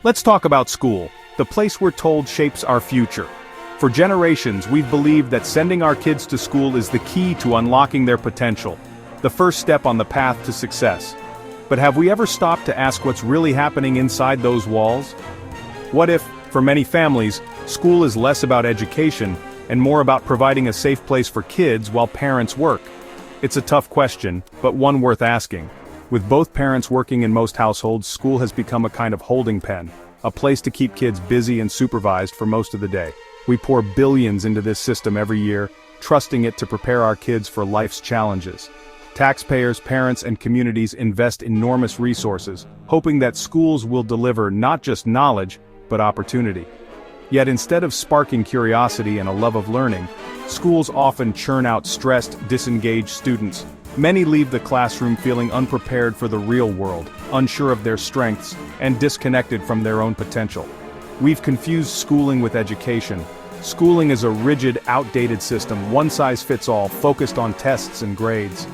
Let's talk about school, the place we're told shapes our future. For generations, we've believed that sending our kids to school is the key to unlocking their potential, the first step on the path to success. But have we ever stopped to ask what's really happening inside those walls? What if, for many families, school is less about education and more about providing a safe place for kids while parents work? It's a tough question, but one worth asking. With both parents working in most households, school has become a kind of holding pen, a place to keep kids busy and supervised for most of the day. We pour billions into this system every year, trusting it to prepare our kids for life's challenges. Taxpayers, parents, and communities invest enormous resources, hoping that schools will deliver not just knowledge, but opportunity. Yet instead of sparking curiosity and a love of learning, schools often churn out stressed, disengaged students. Many leave the classroom feeling unprepared for the real world, unsure of their strengths, and disconnected from their own potential. We've confused schooling with education. Schooling is a rigid, outdated system, one-size-fits-all, focused on tests and grades.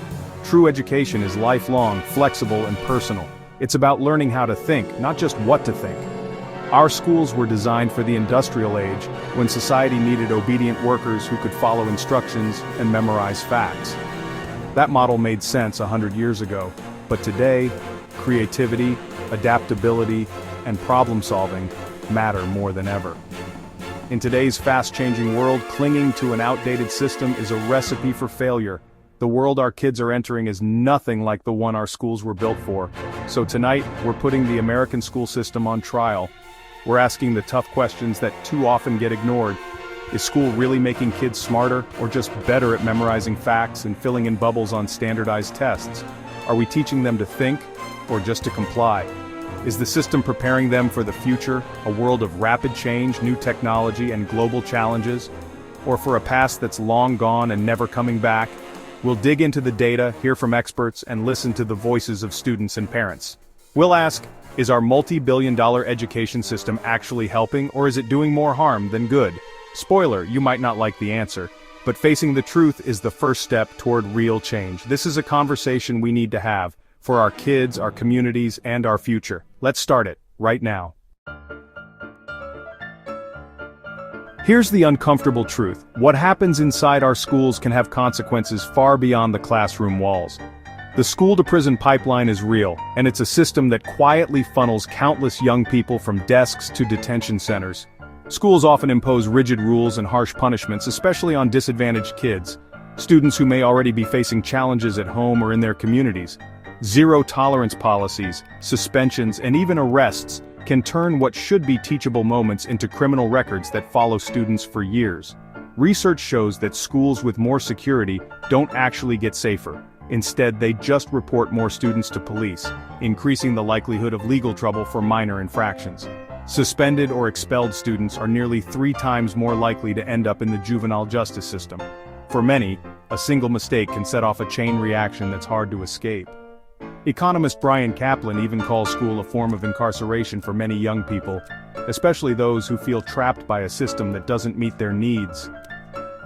True education is lifelong, flexible, and personal. It's about learning how to think, not just what to think. Our schools were designed for the industrial age, when society needed obedient workers who could follow instructions and memorize facts. That model made sense 100 years ago, but today, creativity, adaptability, and problem-solving matter more than ever. In today's fast-changing world, clinging to an outdated system is a recipe for failure. The world our kids are entering is nothing like the one our schools were built for. So tonight, we're putting the American school system on trial. We're asking the tough questions that too often get ignored. Is school really making kids smarter, or just better at memorizing facts and filling in bubbles on standardized tests? Are we teaching them to think, or just to comply? Is the system preparing them for the future, a world of rapid change, new technology, and global challenges? Or for a past that's long gone and never coming back? We'll dig into the data, hear from experts, and listen to the voices of students and parents. We'll ask, is our multi-billion-dollar education system actually helping, or is it doing more harm than good? Spoiler, you might not like the answer, but facing the truth is the first step toward real change. This is a conversation we need to have, for our kids, our communities, and our future. Let's start it, right now. Here's the uncomfortable truth. What happens inside our schools can have consequences far beyond the classroom walls. The school-to-prison pipeline is real, and it's a system that quietly funnels countless young people from desks to detention centers. Schools often impose rigid rules and harsh punishments, especially on disadvantaged kids, students who may already be facing challenges at home or in their communities. Zero-tolerance policies, suspensions, and even arrests can turn what should be teachable moments into criminal records that follow students for years. Research shows that schools with more security don't actually get safer. Instead, they just report more students to police, increasing the likelihood of legal trouble for minor infractions. Suspended or expelled students are nearly 3 times more likely to end up in the juvenile justice system. For many, a single mistake can set off a chain reaction that's hard to escape. Economist Brian Kaplan even calls school a form of incarceration for many young people, especially those who feel trapped by a system that doesn't meet their needs.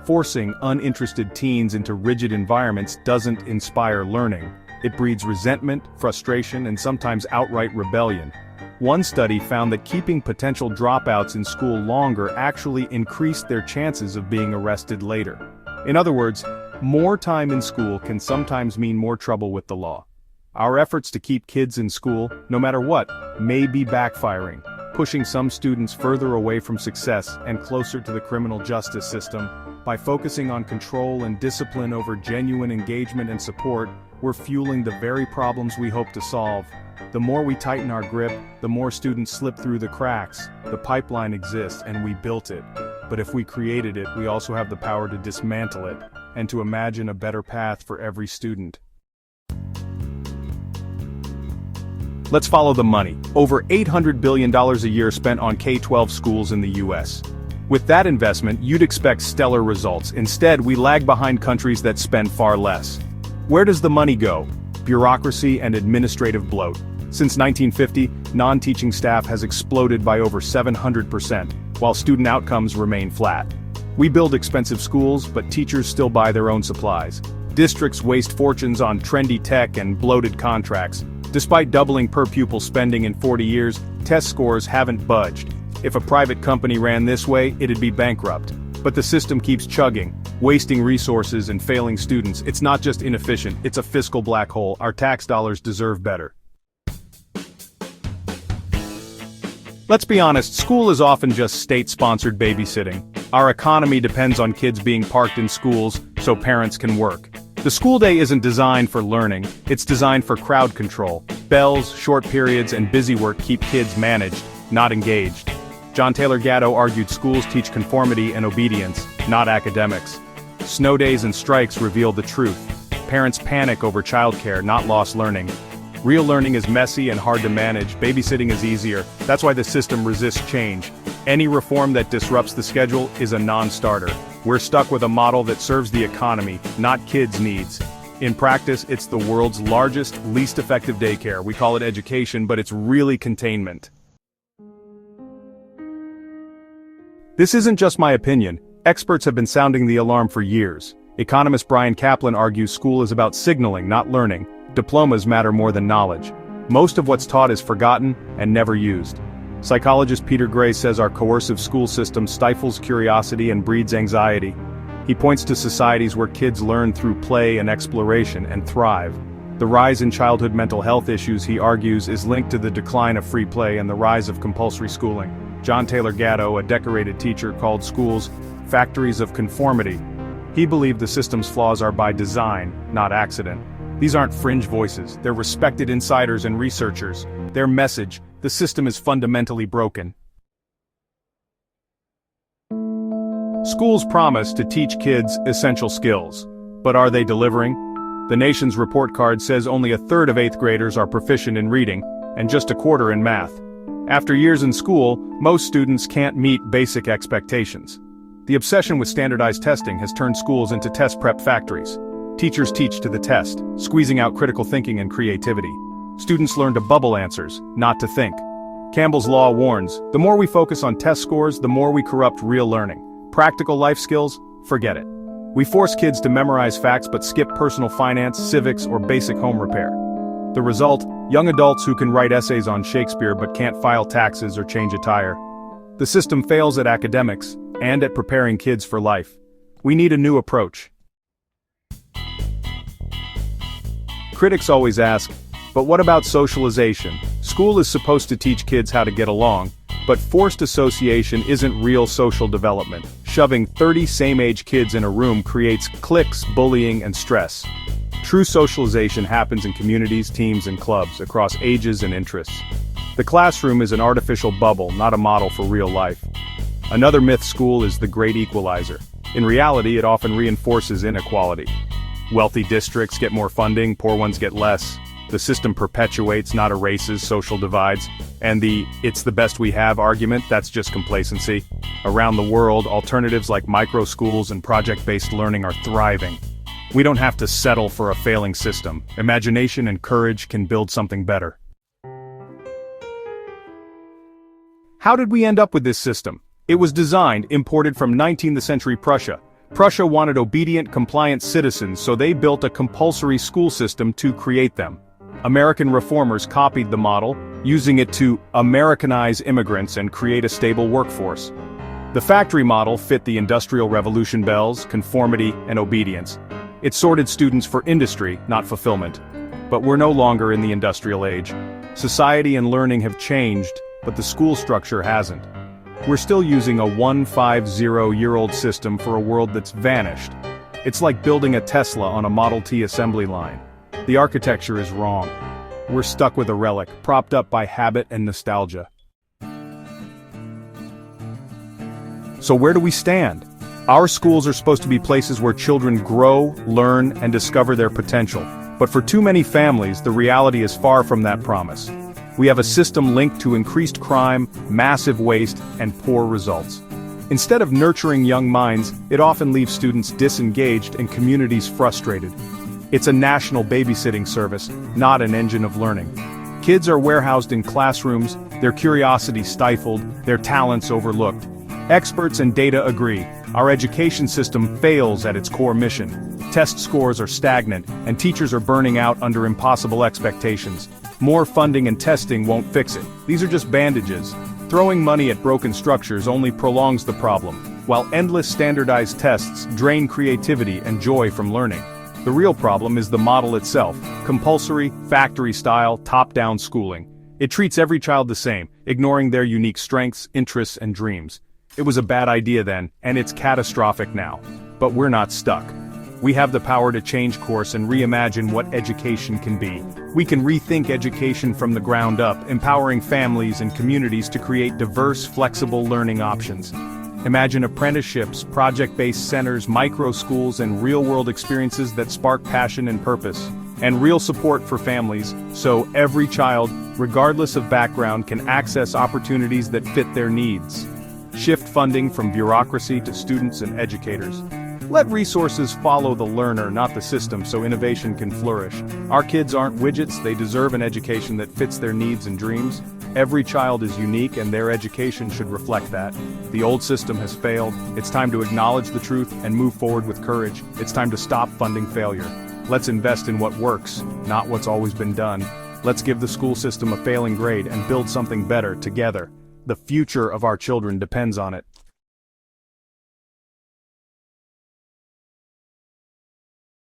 Forcing uninterested teens into rigid environments doesn't inspire learning. It breeds resentment, frustration, and sometimes outright rebellion. One study found that keeping potential dropouts in school longer actually increased their chances of being arrested later. In other words, more time in school can sometimes mean more trouble with the law. Our efforts to keep kids in school, no matter what, may be backfiring, pushing some students further away from success and closer to the criminal justice system. By focusing on control and discipline over genuine engagement and support, we're fueling the very problems we hope to solve. The more we tighten our grip, the more students slip through the cracks. The pipeline exists, and we built it. But if we created it, we also have the power to dismantle it, and to imagine a better path for every student. Let's follow the money. Over $800 billion a year spent on K-12 schools in the US. With that investment, you'd expect stellar results. Instead, we lag behind countries that spend far less. Where does the money go? Bureaucracy and administrative bloat. Since 1950, non-teaching staff has exploded by over 700%, while student outcomes remain flat. We build expensive schools, but teachers still buy their own supplies. Districts waste fortunes on trendy tech and bloated contracts. Despite doubling per-pupil spending in 40 years, test scores haven't budged. If a private company ran this way, it'd be bankrupt. But the system keeps chugging, wasting resources and failing students. It's not just inefficient, it's a fiscal black hole. Our tax dollars deserve better. Let's be honest, school is often just state-sponsored babysitting. Our economy depends on kids being parked in schools so parents can work. The school day isn't designed for learning, it's designed for crowd control. Bells, short periods, and busy work keep kids managed, not engaged. John Taylor Gatto argued schools teach conformity and obedience, not academics. Snow days and strikes reveal the truth. Parents panic over childcare, not lost learning. Real learning is messy and hard to manage, babysitting is easier. That's why the system resists change. Any reform that disrupts the schedule is a non-starter. We're stuck with a model that serves the economy, not kids' needs. In practice, it's the world's largest, least effective daycare. We call it education, but it's really containment. This isn't just my opinion. Experts have been sounding the alarm for years. Economist Brian Kaplan argues school is about signaling, not learning. Diplomas matter more than knowledge. Most of what's taught is forgotten and never used. Psychologist Peter Gray says our coercive school system stifles curiosity and breeds anxiety. He points to societies where kids learn through play and exploration and thrive. The rise in childhood mental health issues, he argues, is linked to the decline of free play and the rise of compulsory schooling. John Taylor Gatto, a decorated teacher, called schools factories of conformity. He believed the system's flaws are by design, not accident. These aren't fringe voices, they're respected insiders and researchers. Their message: the system is fundamentally broken. Schools promise to teach kids essential skills. But are they delivering? The nation's report card says only a third of 8th graders are proficient in reading, and just a quarter in math. After years in school, most students can't meet basic expectations. The obsession with standardized testing has turned schools into test prep factories. Teachers teach to the test, squeezing out critical thinking and creativity. Students learn to bubble answers, not to think. Campbell's Law warns, the more we focus on test scores, the more we corrupt real learning. Practical life skills? Forget it. We force kids to memorize facts but skip personal finance, civics, or basic home repair. The result? Young adults who can write essays on Shakespeare but can't file taxes or change a tire. The system fails at academics, and at preparing kids for life. We need a new approach. Critics always ask, but what about socialization? School is supposed to teach kids how to get along, but forced association isn't real social development. Shoving 30 same-age kids in a room creates cliques, bullying, and stress. True socialization happens in communities, teams, and clubs, across ages and interests. The classroom is an artificial bubble, not a model for real life. Another myth: school is the great equalizer. In reality, it often reinforces inequality. Wealthy districts get more funding, poor ones get less. The system perpetuates, not erases, social divides. And the "it's the best we have" argument, that's just complacency. Around the world, alternatives like micro-schools and project-based learning are thriving. We don't have to settle for a failing system. Imagination and courage can build something better. How did we end up with this system? It was designed, imported from 19th century Prussia. Prussia wanted obedient, compliant citizens, so they built a compulsory school system to create them. American reformers copied the model, using it to Americanize immigrants and create a stable workforce. The factory model fit the Industrial Revolution bells, conformity, and obedience. It sorted students for industry, not fulfillment. But we're no longer in the industrial age. Society and learning have changed, but the school structure hasn't. We're still using a 150-year-old system for a world that's vanished. It's like building a Tesla on a Model T assembly line. The architecture is wrong. We're stuck with a relic, propped up by habit and nostalgia. So where do we stand? Our schools are supposed to be places where children grow, learn, and discover their potential. But for too many families, the reality is far from that promise. We have a system linked to increased crime, massive waste, and poor results. Instead of nurturing young minds, it often leaves students disengaged and communities frustrated. It's a national babysitting service, not an engine of learning. Kids are warehoused in classrooms, their curiosity stifled, their talents overlooked. Experts and data agree, our education system fails at its core mission. Test scores are stagnant, and teachers are burning out under impossible expectations. More funding and testing won't fix it. These are just bandages. Throwing money at broken structures only prolongs the problem, while endless standardized tests drain creativity and joy from learning. The real problem is the model itself: compulsory, factory-style, top-down schooling. It treats every child the same, ignoring their unique strengths, interests, and dreams. It was a bad idea then, and it's catastrophic now. But we're not stuck. We have the power to change course and reimagine what education can be. We can rethink education from the ground up, empowering families and communities to create diverse, flexible learning options. Imagine apprenticeships, project-based centers, micro-schools, and real-world experiences that spark passion and purpose. And real support for families, so every child, regardless of background, can access opportunities that fit their needs. Shift funding from bureaucracy to students and educators. Let resources follow the learner, not the system, so innovation can flourish. Our kids aren't widgets, they deserve an education that fits their needs and dreams. Every child is unique and their education should reflect that. The old system has failed. It's time to acknowledge the truth and move forward with courage. It's time to stop funding failure. Let's invest in what works, not what's always been done. Let's give the school system a failing grade and build something better together. The future of our children depends on it.